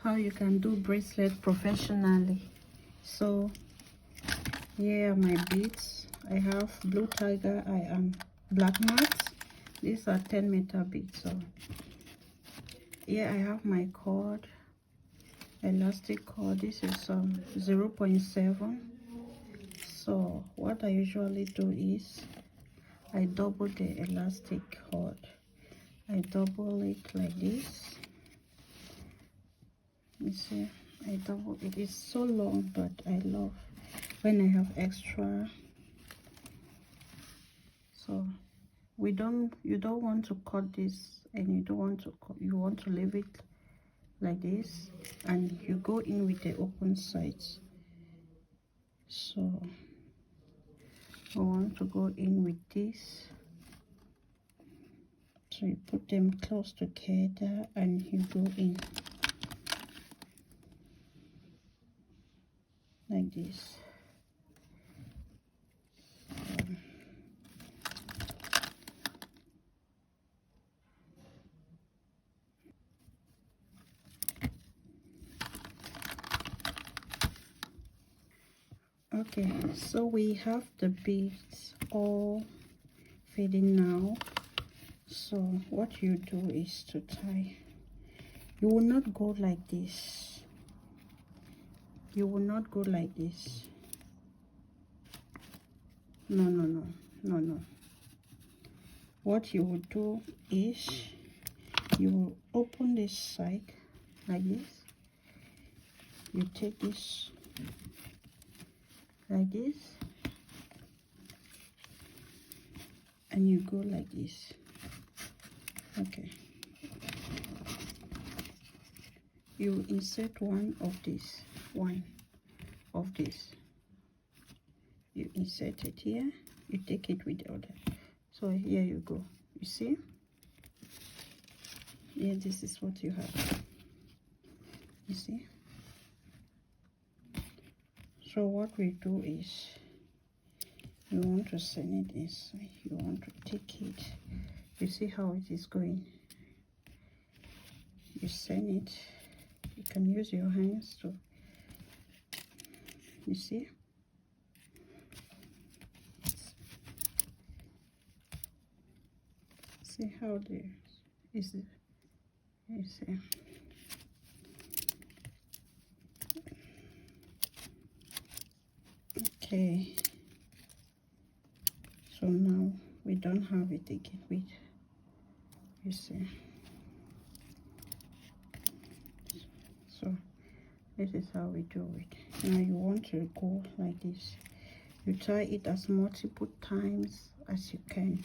how you can do bracelet professionally. So here are my beads. I have blue tiger, I am black mats. These are 10-meter beads. So here I have my cord, elastic cord. This is 0.7. So what I usually do is I double the elastic cord. I double it like this. You see, I double it. It's so long, but I love when I have extra. So you don't want to cut this, and you don't want to cut, you want to leave it like this, and you go in with the open sides. So I want to go in with this. So you put them close together and you go in like this. Okay, so we have the beads all fitting now. So what you do is to tie. You will not go like this. You will not go like this. No. What you will do is you will open this side like this. You take this like this, and you go like this. Okay, you insert one of this, you insert it here, you take it with the other. So here you go, you see, here this is what you have, you see. So what we do is, you want to send it inside, you want to take it, you see how it is going, you send it, you can use your hands to, you see, see how there is it, you see. Okay, so now we don't have it again with, you see. So this is how we do it. Now you want to go like this. You tie it as multiple times as you can.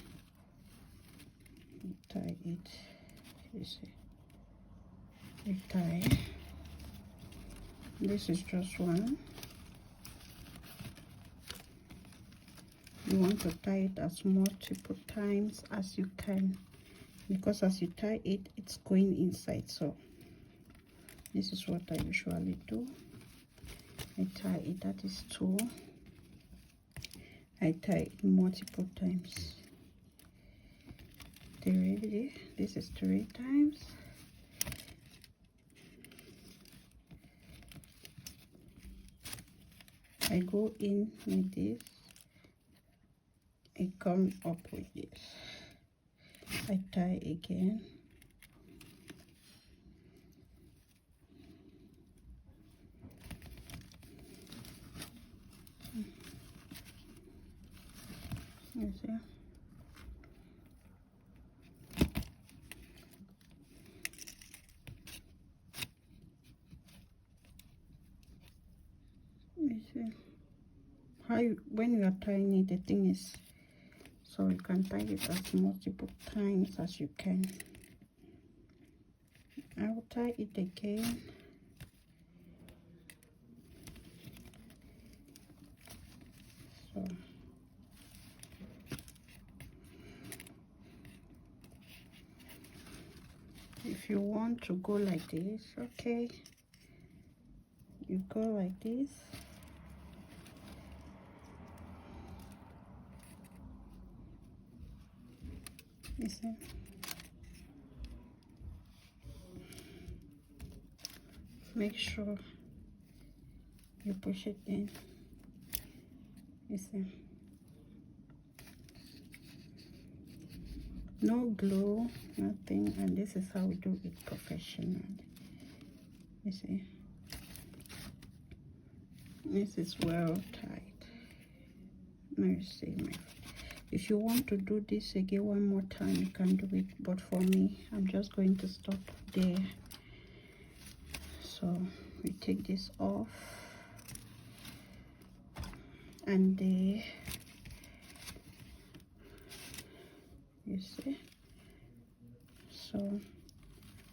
You tie it, you see. You tie. This is just one. You want to tie it as multiple times as you can, because as you tie it, it's going inside. So this is what I usually do. I tie it, that is 2. I tie it multiple times. 3, this is 3 times. I go in like this. I come up with this. I tie again. You see? You see? How you, when you are tying it, the thing is, so you can tie it as multiple times as you can. I will tie it again. So if you want to go like this, okay, you go like this. You see? make sure you push it in. You see, no glue, nothing, and this is how we do it professionally. You see, this is well tight. Now you see, if you want to do this again one more time, you can do it, but for me, I'm just going to stop there. So we take this off, and there, you see. So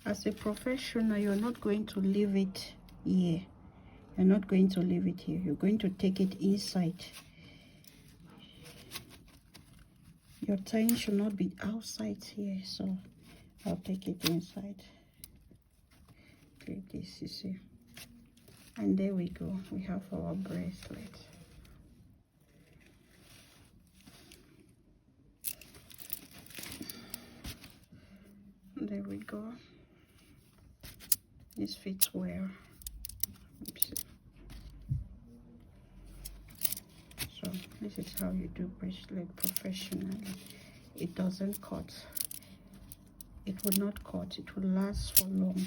as a professional, you're not going to leave it here. You're not going to leave it here. You're going to take it inside. Your tying should not be outside here, so I'll take it inside. Like this, you see. And there we go. We have our bracelet. There we go. This fits well. Oops. So this is how you do bracelet professionally. It doesn't cut. It will not cut. It will last for long.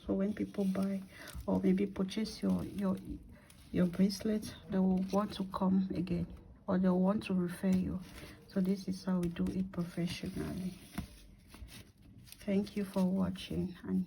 So when people buy or maybe purchase your bracelet, they will want to come again, or they'll want to refer you. So this is how we do it professionally. Thank you for watching, and